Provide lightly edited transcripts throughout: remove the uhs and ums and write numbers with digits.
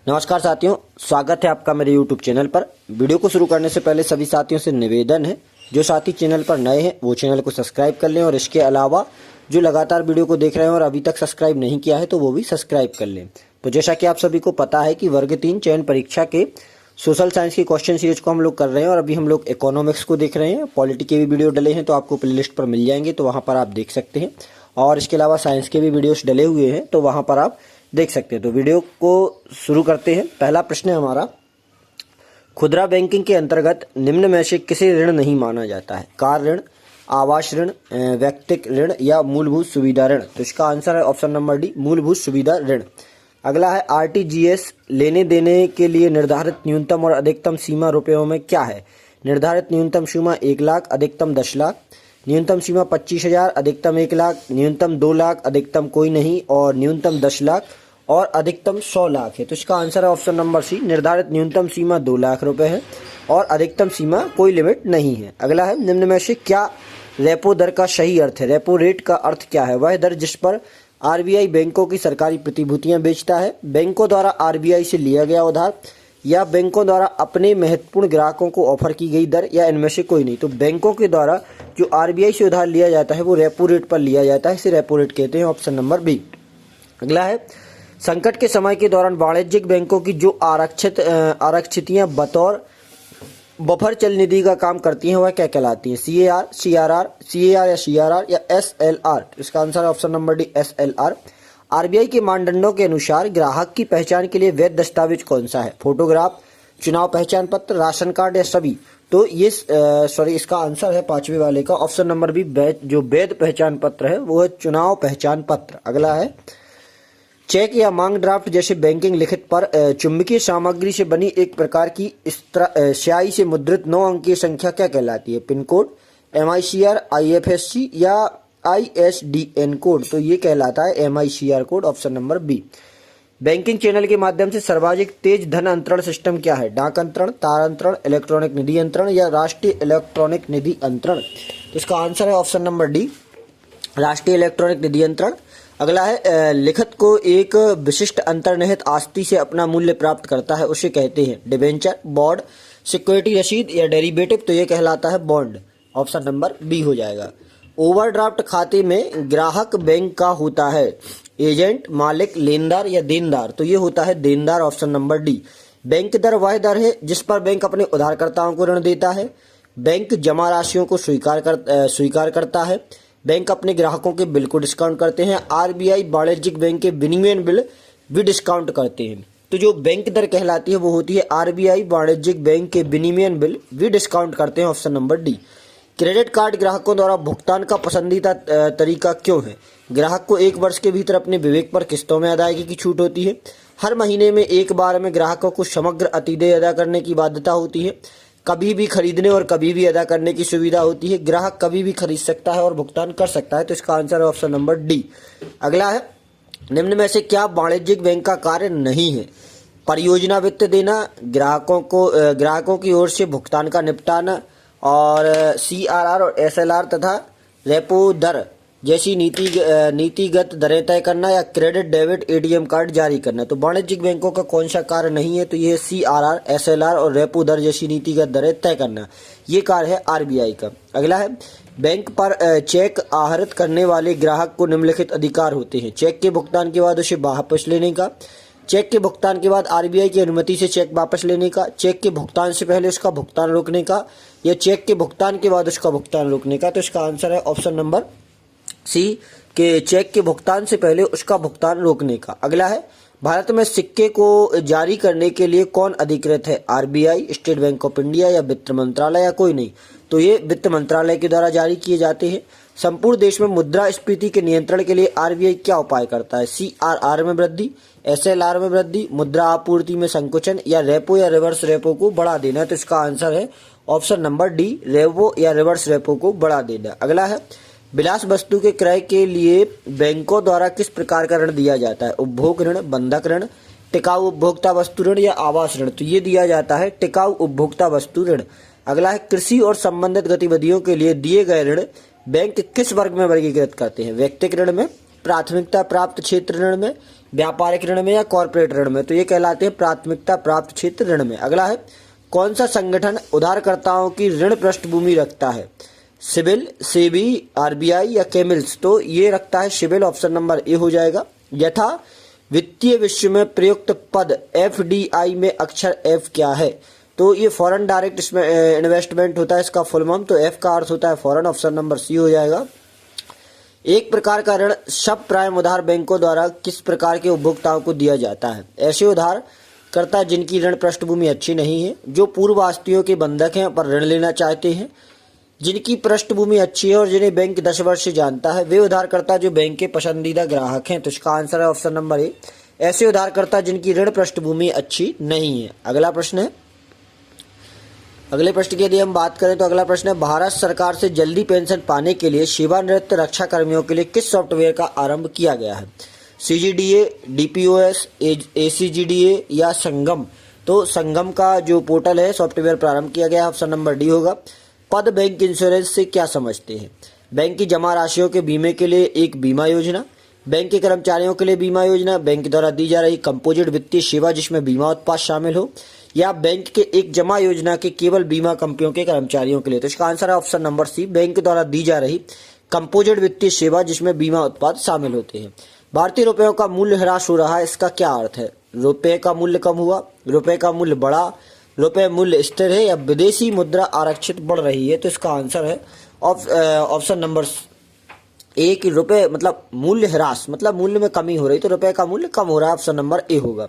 नमस्कार साथियों, स्वागत है आपका मेरे YouTube चैनल पर। वीडियो को शुरू करने से पहले सभी साथियों से निवेदन है, जो साथी चैनल पर नए हैं वो चैनल को सब्सक्राइब कर लें और इसके अलावा जो लगातार वीडियो को देख रहे हैं और अभी तक सब्सक्राइब नहीं किया है तो वो भी सब्सक्राइब कर लें। तो जैसा कि आप सभी को पता है कि वर्ग 3 चयन परीक्षा के सोशल साइंस की क्वेश्चन सीरीज को हम लोग कर रहे हैं और अभी हम लोग इकोनॉमिक्स को देख रहे हैं। पॉलिटी के भी वीडियो डले हैं तो आपको प्लेलिस्ट पर मिल जाएंगे, तो वहाँ पर आप देख सकते हैं। और इसके अलावा साइंस के भी वीडियोस डले हुए हैं तो वहाँ पर आप देख सकते हैं। तो वीडियो को शुरू करते हैं। पहला प्रश्न है हमारा, खुदरा बैंकिंग के अंतर्गत निम्न में से किसे ऋण नहीं माना जाता है? कार ऋण, आवास ऋण, व्यक्तिगत ऋण या मूलभूत सुविधा ऋण? तो इसका आंसर है ऑप्शन नंबर डी, मूलभूत सुविधा ऋण। अगला है, आरटीजीएस लेने देने के लिए निर्धारित न्यूनतम और अधिकतम सीमा रुपयों में क्या है? निर्धारित न्यूनतम सीमा 1 लाख, अधिकतम 10 लाख, न्यूनतम सीमा 25,000, अधिकतम 1 लाख, न्यूनतम 2 लाख, अधिकतम कोई नहीं, और न्यूनतम 10 लाख और अधिकतम 100 लाख है। तो इसका आंसर है ऑप्शन नंबर सी, निर्धारित न्यूनतम सीमा 2 लाख रुपए है और अधिकतम सीमा कोई लिमिट नहीं है। अगला है, निम्न में से क्या रेपो दर का सही अर्थ है? रेपो रेट का अर्थ क्या है? वह दर जिस पर आरबीआई बैंकों की सरकारी प्रतिभूतियां बेचता है, बैंकों द्वारा आरबीआई से लिया गया उधार, या बैंकों द्वारा अपने महत्वपूर्ण ग्राहकों को ऑफर की गई दर, या इनमें से कोई नहीं। तो बैंकों के द्वारा जो आरबीआई से उधार लिया जाता है वो रेपो रेट पर लिया जाता है, इसे रेपो रेट कहते हैं, ऑप्शन नंबर बी। अगला है, संकट के समय के दौरान वाणिज्यिक बैंकों की जो आरक्षितियां बतौर बफर चल निधि का काम करती हैं वह क्या कहलाती हैं? सीएआर, सीआर या सीआरआर या एसएलआर? इसका आंसर है option number D, SLR. RBI के मानदंडों के अनुसार ग्राहक की पहचान के लिए वैध दस्तावेज कौन सा है? फोटोग्राफ, चुनाव पहचान पत्र, राशन कार्ड या सभी? तो ये इसका आंसर है पांचवे वाले का, ऑप्शन नंबर बी, जो वैध पहचान पत्र है वो है चुनाव पहचान पत्र। अगला है, चेक या मांग ड्राफ्ट जैसे बैंकिंग लिखित पर चुंबकीय सामग्री से बनी एक प्रकार की स्याही से मुद्रित 9 अंकीय संख्या क्या कहलाती है? पिन कोड, एमआईसीआर, आईएफएससी या आईएसडीएन कोड? तो ये कहलाता है MICR code, option number B. Banking channel के माध्यम से सर्वाधिक तेज धन अंतरण सिस्टम क्या है? डाक अंतरण, तार अंतरण, इलेक्ट्रॉनिक निधि अंतरण या राष्ट्रीय इलेक्ट्रॉनिक निधि अंतरण? तो इसका आंसर है ऑप्शन नंबर डी, राष्ट्रीय इलेक्ट्रॉनिक निधि अंतरण। अगला है, लिखित को एक विशिष्ट अंतर्निहित आस्ति से अपना मूल्य प्राप्त करता है उसे कहते हैं डिबेंचर, बॉन्ड, सिक्योरिटी रसीद या डेरिवेटिव? तो ये कहलाता है बॉन्ड, ऑप्शन नंबर बी हो जाएगा। ओवरड्राफ्ट खाते में ग्राहक बैंक का होता है एजेंट, मालिक, लेनदार या देनदार? तो ये होता है देनदार, ऑप्शन नंबर डी। बैंक दर वह दर है जिस पर बैंक अपने उधारकर्ताओं को ऋण देता है। बैंक जमा राशियों को स्वीकार करता है। बैंक अपने ग्राहकों के बिल को डिस्काउंट करते हैं। आरबीआई वाणिज्यिक बैंक के विनिमय बिल भी डिस्काउंट करते हैं। तो जो बैंक दर कहलाती है वो होती है आरबीआई वाणिज्यिक बैंक के विनिमय बिल भी डिस्काउंट करते हैं, option number D. Credit card ग्राहकों द्वारा भुगतान का पसंदीदा तरीका क्यों है? ग्राहक को 1 वर्ष के भीतर अपने विवेक पर किस्तों में अदायगी की छूट होती है। हर महीने में एक बार में ग्राहकों को समग्र अतिदेय अदा करने की बाध्यता होती है। कभी भी खरीदने और कभी भी अदा करने की सुविधा होती है। ग्राहक कभी भी खरीद सकता है और भुगतान कर सकता है। तो इसका आंसर है ऑप्शन नंबर डी। अगला है, निम्न में से क्या वाणिज्यिक बैंक का कार्य नहीं है? परियोजना वित्त देना, ग्राहकों की ओर से भुगतान का निपटाना, और सीआरआर और एसएलआर तथा रेपो दर जैसी नीतिगत दरें तय करना, या क्रेडिट, डेबिट, एटीएम कार्ड जारी करना? तो वाणिज्यिक बैंकों का कौन सा कार्य नहीं है? तो ये सीआरआर, एसएलआर और रेपो दर जैसी नीतिगत दरें तय करना, ये कार्य है आरबीआई का। अगला है, बैंक पर चेक आहरित करने वाले ग्राहक को निम्नलिखित अधिकार होते हैं? चेक के भुगतान के बाद उसे वापस लेने का, चेक के भुगतान के बाद आरबीआई की अनुमति से चेक वापस लेने का, चेक के भुगतान से पहले उसका भुगतान रोकने का, या चेक के भुगतान के बाद उसका भुगतान रोकने का? तो इसका आंसर है ऑप्शन नंबर सी, के चेक के भुगतान से पहले उसका भुगतान रोकने का। अगला है, भारत में सिक्के को जारी करने के लिए कौन अधिकृत है? RBI, state bank of India या वित्त मंत्रालय या कोई नहीं? तो ये वित्त मंत्रालय के द्वारा जारी किए जाते हैं। संपूर्ण देश में मुद्रास्फीति के नियंत्रण के लिए आरबीआई क्या उपाय करता है? सीआरआर में वृद्धि, एसएलआर में वृद्धि, मुद्रा आपूर्ति में संकुचन, या रेपो या रिवर्स रेपो को बढ़ा देना? तो इसका आंसर है ऑप्शन नंबर डी, रेपो या रिवर्स रेपो को बढ़ा देना। अगला है, विलास वस्तु के क्रय के लिए बैंकों द्वारा किस प्रकार का ऋण दिया जाता है? उपभोग ऋण, बंधक ऋण, टिकाऊ उपभोक्ता वस्तु ऋण या आवास ऋण? तो ये दिया जाता है टिकाऊ उपभोक्ता वस्तु ऋण। अगला है, कृषि और संबंधित गतिविधियों के लिए दिए गए ऋण बैंक किस वर्ग में वर्गीकृत करते हैं? व्यक्तिगत ऋण में, प्राथमिकता प्राप्त क्षेत्र ऋण में, व्यापारिक ऋण में या कॉर्पोरेट ऋण में, तो ये कहलाते हैं प्राथमिकता प्राप्त क्षेत्र ऋण में। अगला है, कौन सा संगठन उधारकर्ताओं की ऋण पृष्ठभूमि रखता है? सिबिल, सेबी, आरबीआई या केमिल्स, तो ये रखता है सिबिल, ऑप्शन नंबर ए हो जाएगा। यथा वित्तीय विश्व में प्रयुक्त पद एफडीआई में अक्षर एफ क्या है? तो ये फॉरेन डायरेक्ट इन्वेस्टमेंट होता है इसका फुल फॉर्म, तो एफ का अर्थ होता है फॉरेन, ऑप्शन नंबर सी हो जाएगा। एक प्रकार का ऋण सब प्राइम उधार बैंकों द्वारा किस प्रकार के उपभोक्ताओं को दिया जाता है? ऐसे उधारकर्ता जिनकी ऋण पृष्ठभूमि अच्छी नहीं है, जो पूर्ववासियों के बंधक हैं पर ऋण लेना चाहते हैं, जिनकी पृष्ठभूमि अच्छी है और जिन्हें बैंक 10 वर्ष से जानता है, वे उधारकर्ता जो बैंक के पसंदीदा ग्राहक हैं। तो इसका आंसर है ऑप्शन नंबर ए, ऐसे उधारकर्ता जिनकी ऋण पृष्ठभूमि अच्छी नहीं है। अगला प्रश्न है, अगले प्रश्न की यदि हम बात करें तो अगला प्रश्न है, भारत सरकार से जल्दी पेंशन पाने के लिए सेवानिवृत्त रक्षा कर्मियों के लिए किस सॉफ्टवेयर का आरंभ किया गया है? सीजीडीए, डीपीओएस, एसीजीडीए या संगम? तो संगम का जो पोर्टल है सॉफ्टवेयर प्रारंभ किया गया, ऑप्शन नंबर डी होगा। पद बैंक इंश्योरेंस से क्या समझते हैं? बैंक की जमा राशियों के बीमे के लिए एक बीमा योजना, बैंक के कर्मचारियों के लिए बीमा योजना, बैंक द्वारा दी जा रही कंपोजिट वित्तीय सेवा जिसमें बीमा उत्पाद शामिल हो, या बैंक के एक जमा योजना के केवल बीमा कंपनियों के कर्मचारियों के लिए? तो इसका आंसर है ऑप्शन नंबर सी, बैंक द्वारा दी जा रही कंपोजिट वित्तीय सेवा जिसमें बीमा उत्पाद शामिल होते हैं। भारतीय रुपयों का मूल्य ह्रास हो रहा है, इसका क्या अर्थ है? रुपये का मूल्य कम हुआ, रुपये का मूल्य बढ़ा, रुपये मूल्य स्थिर है या विदेशी मुद्रा आरक्षित बढ़ रही है? तो इसका आंसर है ऑप्शन नंबर ए कि रुपये मतलब मूल्य ह्रास, मतलब मूल्य में कमी हो रही, तो रुपये का मूल्य कम हो रहा है, ऑप्शन नंबर ए होगा।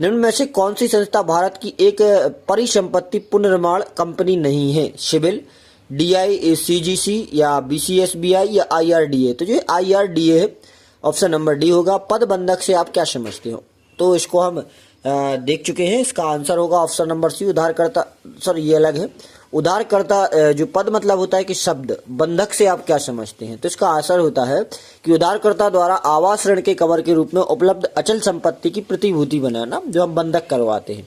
निम्न में से कौन सी संस्था भारत की एक परिसंपत्ति पुनर्निर्माण कंपनी नहीं है? सिबिल, डीआईसीजीसी या बीसीएसबीआई या आईआरडीए? तो जो आईआरडीए है, ऑप्शन नंबर डी होगा। पद बंधक से आप क्या समझते हो? तो इसको हम देख चुके हैं, इसका आंसर होगा ऑप्शन नंबर सी, उधारकर्ता, सॉरी ये अलग है, उधारकर्ता जो पद मतलब होता है कि शब्द, बंधक से आप क्या समझते हैं? तो इसका आंसर होता है कि उधारकर्ता द्वारा आवास ऋण के कवर के रूप में उपलब्ध अचल संपत्ति की प्रतिभूति बनाना, जो हम बंधक करवाते हैं।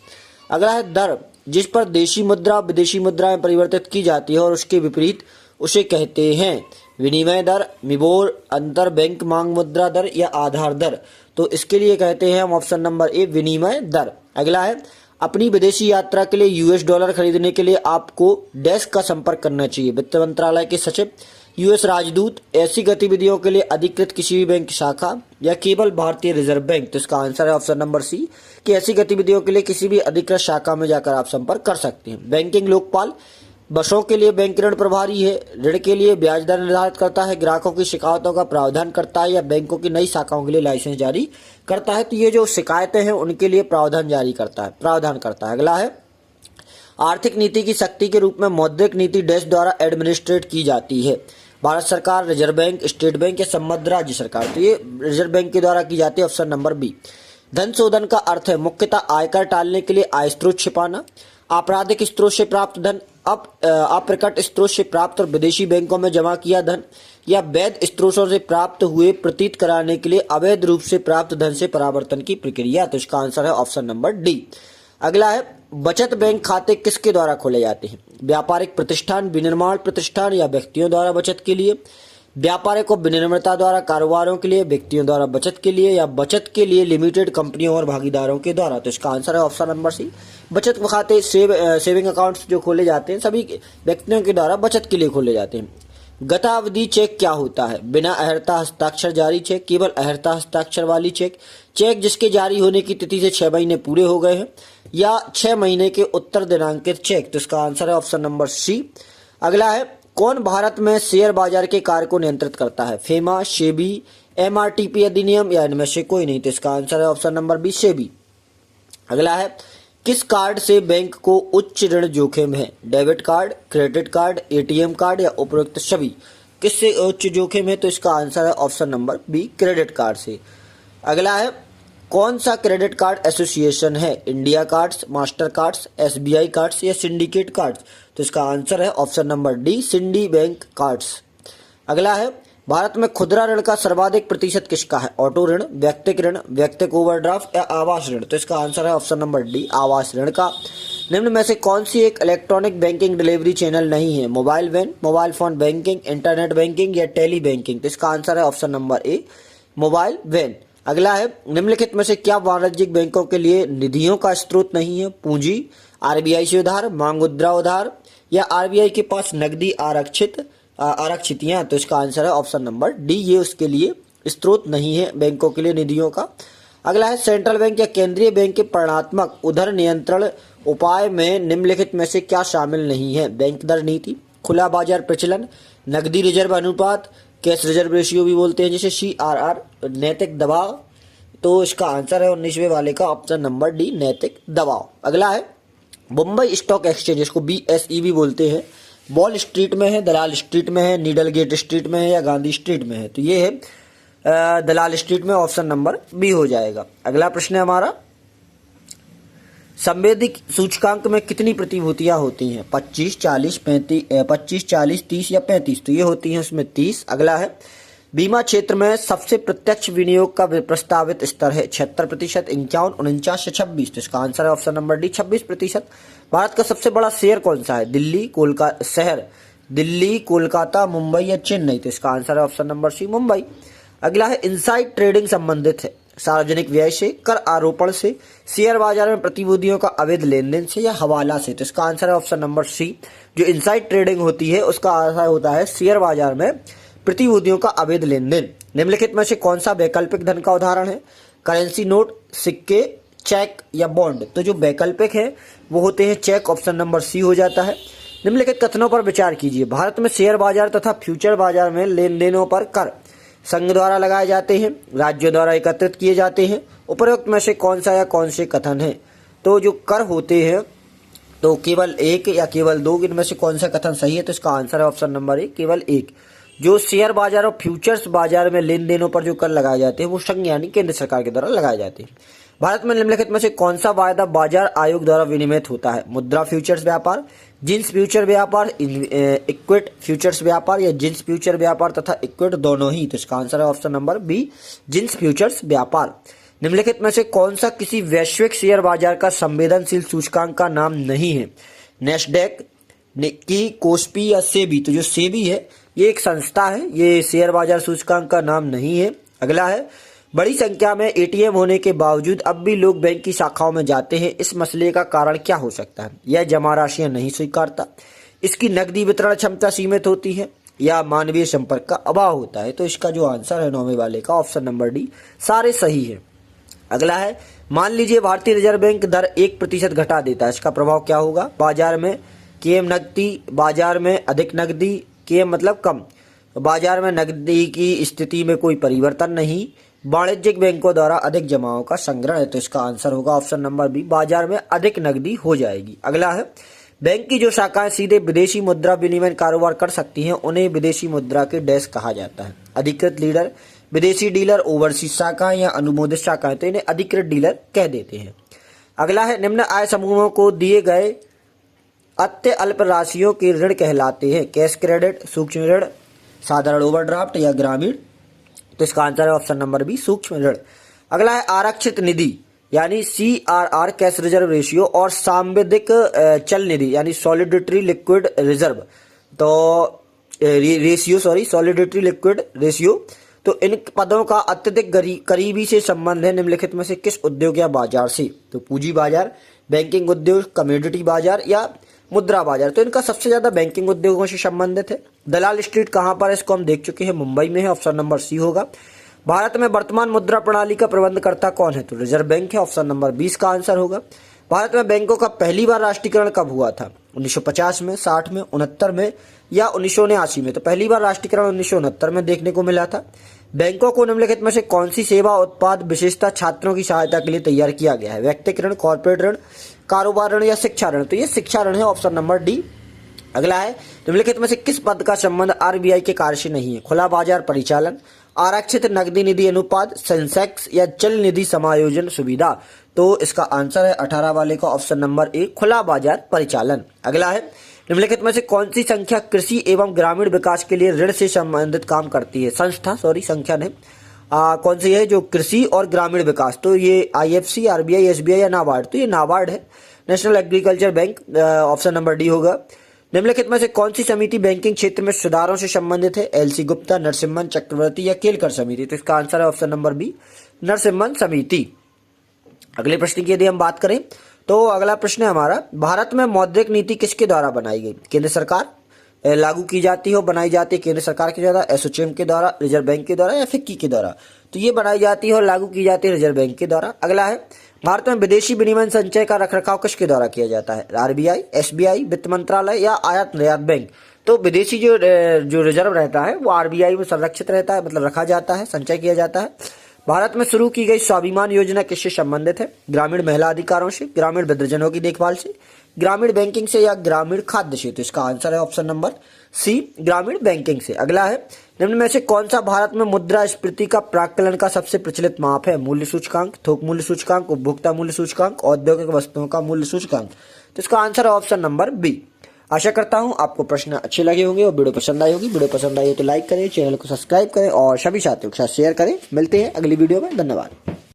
अगला है, दर जिस पर देशी मुद्रा विदेशी मुद्रा में परिवर्तित की जाती है और उसके विपरीत उसे कहते हैं विनिमय दर, मिबोर, अंतर बैंक मांग मुद्रा दर या आधार दर? तो इसके लिए कहते हैं हम ऑप्शन नंबर ए, विनिमय दर। अगला है, अपनी विदेशी यात्रा के लिए यूएस डॉलर खरीदने के लिए आपको डैश का संपर्क करना चाहिए? वित्त मंत्रालय के सचिव, यूएस राजदूत, ऐसी गतिविधियों के लिए अधिकृत किसी भी बैंक शाखा या केवल भारतीय रिजर्व बैंक? तो इसका आंसर है ऑप्शन नंबर सी कि ऐसी गतिविधियों के लिए किसी भी अधिकृत शाखा में जाकर आप संपर्क कर सकते हैं। बैंकिंग लोकपाल, बसों के लिए बैंक ऋण प्रभारी है, ऋण के लिए ब्याज दर निर्धारित करता है, ग्राहकों की शिकायतों का प्रावधान करता है या बैंकों की नई शाखाओं के लिए लाइसेंस जारी करता है? तो ये जो शिकायतें हैं उनके लिए प्रावधान जारी करता है, प्रावधान करता है। अगला है, आर्थिक नीति की शक्ति के रूप में मौद्रिक नीति देश द्वारा एडमिनिस्ट्रेट की जाती है? भारत सरकार, रिजर्व बैंक, स्टेट बैंक या संबद्ध राज्य सरकार? तो ये रिजर्व बैंक के द्वारा की जाती है, ऑप्शन नंबर बी। धन शोधन का अर्थ है मुख्यतः आयकर टालने के लिए आय स्रोत छिपाना, आपराधिक स्रोत से प्राप्त धन, अप्रकट स्रोत से प्राप्त और विदेशी बैंकों में जमा किया धन, या वैध स्रोतों से प्राप्त हुए प्रतीत कराने के लिए अवैध रूप से प्राप्त धन से परावर्तन की प्रक्रिया? तो इसका आंसर है ऑप्शन नंबर डी। अगला है, बचत बैंक खाते किसके द्वारा खोले जाते हैं? व्यापारिक प्रतिष्ठान, विनिर्माण प्रतिष्ठान या व्यक्तियों द्वारा बचत के लिए? व्यापारिक और विनिर्माता द्वारा कारोबारों के लिए, व्यक्तियों द्वारा बचत के लिए या बचत के लिए लिमिटेड कंपनियों और भागीदारों के द्वारा? तो इसका आंसर है ऑप्शन नंबर सी, बचत खाते सेविंग अकाउंट्स जो खोले जाते हैं सभी व्यक्तियों के द्वारा बचत के लिए खोले जाते हैं। गतावधि चेक क्या होता है? बिना अहर्ता हस्ताक्षर जारी चेक, केवल अहर्ता हस्ताक्षर वाली चेक, चेक जिसके जारी होने की तिथि से 6 महीने पूरे हो गए हैं, या 6 महीने के उत्तर दिनांकित चेक? तो इसका आंसर है ऑप्शन नंबर सी। अगला है, कौन भारत में शेयर बाजार के कार्य को नियंत्रित करता है? फेमा, सेबी, एमआरटीपी अधिनियम या इनमें से कोई नहीं? तो इसका आंसर है ऑप्शन नंबर बी, सेबी। अगला है, किस कार्ड से बैंक को उच्च ऋण जोखिम है? Debit card, credit card, ATM card या उपरोक्त सभी? किससे उच्च जोखिम है? तो इसका आंसर है option number B, credit card से। अगला है, कौन सा क्रेडिट कार्ड एसोसिएशन है? India cards, master cards, SBI cards या सिंडिकेट कार्ड्स? तो इसका आंसर है option number D, Syndi bank cards. अगला है, भारत में खुदरा ऋण का सर्वाधिक प्रतिशत किसका है? ऑटो ऋण, व्यक्तिक ऋण, व्यक्तिक ओवरड्राफ्ट या आवास ऋण? तो इसका आंसर है ऑप्शन नंबर डी, आवास ऋण का। निम्न में से कौन सी एक इलेक्ट्रॉनिक बैंकिंग डिलीवरी चैनल नहीं है? Mobile van, mobile phone banking, internet banking या टेली बैंकिंग? तो इसका आंसर है option number A, mobile van. अगला है निम्नलिखित में से क्या वाणिज्यिक बैंकों के लिए निधियों का स्रोत नहीं है? पूंजी, आरबीआई से उधार, मांग मुद्रा उधार या आरबीआई के पास नकदी आरक्षितियां। तो इसका आंसर है ऑप्शन नंबर डी, ये उसके लिए स्रोत नहीं है बैंकों के लिए निधियों का। अगला है सेंट्रल बैंक या केंद्रीय बैंक के परिणात्मक उधर नियंत्रण उपाय में निम्नलिखित में से क्या शामिल नहीं है? बैंक दर नीति, खुला बाजार प्रचलन, नकदी रिजर्व अनुपात, कैश रिजर्व रेशियो भी बोलते हैं जिसे CRR, नैतिक दबाव। तो इसका आंसर है 19वें वाले का ऑप्शन नंबर डी, नैतिक दबाव। अगला है मुंबई स्टॉक एक्सचेंज, इसको BSE भी बोलते हैं, वॉल स्ट्रीट में है, दलाल स्ट्रीट में है, नीडल गेट स्ट्रीट में है या गांधी स्ट्रीट में है? तो ये है दलाल स्ट्रीट में, ऑप्शन नंबर बी हो जाएगा। अगला प्रश्न है हमारा, संवेदिक सूचकांक में कितनी प्रतिभूतियां होती हैं? 25, 40, 30 या 35? तो ये होती हैं उसमें 30। अगला है बीमा क्षेत्र में सबसे प्रत्यक्ष विनियोग का प्रस्तावित स्तर है 76%, 51, 49 या 26? तो इसका आंसर है ऑप्शन नंबर डी, 26%। भारत का सबसे बड़ा शहर कौन सा है? दिल्ली, कोलकाता, मुंबई या चेन्नई? तो इसका आंसर है ऑप्शन नंबर सी, मुंबई। अगला है इनसाइड ट्रेडिंग संबंधित है सार्वजनिक व्यय से, कर आरोपण से, शेयर बाजार में प्रतिभूतियों का अवैध लेन देन से या हवाला से? तो इसका आंसर है ऑप्शन नंबर सी, जो इनसाइड ट्रेडिंग होती है उसका आंसर होता है शेयर बाजार में प्रतिभूतियों का अवैध लेन देन। निम्नलिखित में से कौन सा वैकल्पिक धन का उदाहरण है? करेंसी नोट, सिक्के, चेक या बॉन्ड? तो जो वैकल्पिक है वो होते हैं चेक, ऑप्शन नंबर सी हो जाता है। निम्नलिखित कथनों पर विचार कीजिए। भारत में शेयर बाजार तथा फ्यूचर बाजार में लेन देनों पर कर संघ द्वारा लगाए जाते हैं, राज्यों द्वारा एकत्रित किए जाते हैं। उपरोक्त में से कौन सा या कौन से कथन है? तो जो कर होते हैं तो केवल एक या केवल दो, इनमें से कौन सा कथन सही है? तो इसका आंसर है ऑप्शन नंबर ए, केवल एक। जो शेयर बाजार और फ्यूचर्स बाजार में लेन देनों पर जो कर लगाए जाते हैं वो संघ यानी केंद्र सरकार के द्वारा लगाए जाते हैं। भारत में निम्नलिखित में से कौन सा वायदा बाजार आयोग द्वारा विनियमित होता है? मुद्रा फ्यूचर्स व्यापार, जिंस फ्यूचर व्यापार, इक्विट फ्यूचर्स व्यापार या जिंस फ्यूचर व्यापार तथा इक्विट दोनों ही? तो इसका आंसर है ऑप्शन नंबर बी, जिंस फ्यूचर्स व्यापार। निम्नलिखित में से कौन सा किसी वैश्विक शेयर बाजार का संवेदनशील सूचकांक का नाम नहीं है? नेस्डैक, निक्की, कोस्पी या सेबी? तो जो सेबी है ये एक संस्था है, ये शेयर बाजार सूचकांक का नाम नहीं है। अगला है बड़ी संख्या में ATM होने के बावजूद अब भी लोग बैंक की शाखाओं में जाते हैं, इस मसले का कारण क्या हो सकता है? यह जमा राशियां नहीं स्वीकारता, इसकी नकदी वितरण क्षमता सीमित होती है या मानवीय संपर्क का अभाव होता है? तो इसका जो आंसर है 9वें वाले का ऑप्शन नंबर डी, सारे सही है। अगला है मान लीजिए भारतीय रिजर्व बैंक दर 1% घटा देता है, इसका प्रभाव क्या होगा? बाजार में KM नकदी, बाजार में अधिक नकदी, KM मतलब कम, बाजार में नकदी की स्थिति में कोई परिवर्तन नहीं, वाणिज्यिक बैंकों द्वारा अधिक जमाओं का संग्रह है। तो इसका आंसर होगा ऑप्शन नंबर बी, बाजार में अधिक नकदी हो जाएगी। अगला है बैंक की जो शाखाएं सीधे विदेशी मुद्रा विनिमय कारोबार कर सकती हैं उन्हें विदेशी मुद्रा के डेस्क कहा जाता है। अधिकृत डीलर, विदेशी डीलर, ओवरसीज शाखाएं या अनुमोदित शाखाएं, तो इन्हें अधिकृत डीलर कह देते हैं। अगला है निम्न आय समूहों को दिए गए अत्य अल्प राशियों के ऋण कहलाते हैं? कैश क्रेडिट, सूक्ष्म ऋण, साधारण ओवरड्राफ्ट या ग्रामीण? तो इसका आंसर है ऑप्शन नंबर बी, सूक्ष्म ऋण। अगला है आरक्षित निधि यानी CRR, कैश रिजर्व रेशियो, और सांविधिक चल निधि यानी सॉलिडिटरी लिक्विड रिजर्व, तो सॉलिडिटरी लिक्विड रेशियो। तो इन पदों का अत्यधिक करीबी से संबंध है निम्नलिखित में से किस उद्योग या बाजार से? तो पूंजी बाजार, बैंकिंग उद्योग, कमोडिटी बाजार या मुद्रा बाजार? तो इनका सबसे ज्यादा बैंकिंग उद्योगों से संबंधित है। दलाल स्ट्रीट कहां पर है? इसको हम देख चुके हैं, मुंबई में है, ऑप्शन नंबर सी होगा। भारत में वर्तमान मुद्रा प्रणाली का प्रबंधकर्ता कौन है? तो रिजर्व बैंक है, ऑप्शन नंबर 20 का आंसर होगा। भारत में बैंकों का पहली बार राष्ट्रीयकरण कब हुआ था? 1950 में, 60 में, 69 में या 1979 में? तो पहली बार राष्ट्रीयकरण 1969 में देखने को मिला था। बैंकों को निम्नलिखित में से कौन सी सेवा उत्पाद विशेषता छात्रों की सहायता के लिए तैयार किया गया है? व्यक्तिगत ऋण, कॉर्पोरेट ऋण, कारोबार ऋण या शिक्षा ऋण? तो ये शिक्षा ऋण है, ऑप्शन नंबर डी। अगला है निम्नलिखित में से किस पद का संबंध RBI के कार्य से नहीं है? खुला बाजार परिचालन, आरक्षित नकदी निधि अनुपात, सेंसेक्स या चल निधि समायोजन सुविधा? तो इसका आंसर है 18 वाले का ऑप्शन नंबर ए, खुला बाजार परिचालन। अगला है निम्नलिखित में से कौन सी संख्या कृषि एवं ग्रामीण विकास के लिए ऋण से संबंधित काम करती है? संख्या नहीं, कौन सी है जो कृषि और ग्रामीण विकास? तो ये IFC, RBI, SBI या नाबार्ड? तो ये नाबार्ड है, national agriculture bank, option number D होगा। निम्नलिखित में से कौन सी समिति बैंकिंग क्षेत्र में सुधारों से संबंधित है? LC गुप्ता, नरसिम्हन चक्रवर्ती या केलकर समिति? तो इसका आंसर है ऑप्शन नंबर बी, नरसिम्हन समिति। अगले प्रश्न की यदि हम बात करें तो अगला प्रश्न है हमारा, भारत में मौद्रिक नीति किसके द्वारा बनाई गई? केंद्र सरकार लागू की जाती हो, बनाई जाती है केंद्र सरकार के द्वारा, एसोचैम के द्वारा, रिजर्व बैंक के द्वारा या फिक्की के द्वारा? तो ये बनाई जाती है और लागू की जाती है रिजर्व बैंक के द्वारा। अगला है, भारत में विदेशी विनिमय संचय का रखरखाव किसके द्वारा किया जाता है? आरबीआई, एसबीआई, वित्त मंत्रालय या आयात निर्यात बैंक? तो विदेशी जो रिजर्व रहता है वो आरबीआई में संरक्षित रहता है, मतलब रखा जाता है, संचय किया जाता है। भारत में शुरू की गई स्वाभिमान योजना किससे संबंधित है? ग्रामीण महिला अधिकारों से, ग्रामीण वृद्धजनों की देखभाल से, ग्रामीण बैंकिंग से या ग्रामीण खाद्य से? तो इसका आंसर है ऑप्शन नंबर सी, ग्रामीण बैंकिंग से। अगला है, निम्न में से कौन सा भारत में मुद्रास्फीति का प्राक्कलन का सबसे प्रचलित माप है? मूल्य सूचकांक, थोक मूल्य सूचकांक, उपभोक्ता मूल्य सूचकांक, औद्योगिक वस्तुओं का मूल्य सूचकांक? तो इसका आंसर है ऑप्शन नंबर बी। आशा करता हूं आपको प्रश्न अच्छे लगे होंगे और वीडियो पसंद आई होगी। वीडियो पसंद आई हो तो लाइक करें, चैनल को सब्सक्राइब करें और सभी साथियों के साथ शेयर करें। मिलते हैं अगली वीडियो में। धन्यवाद।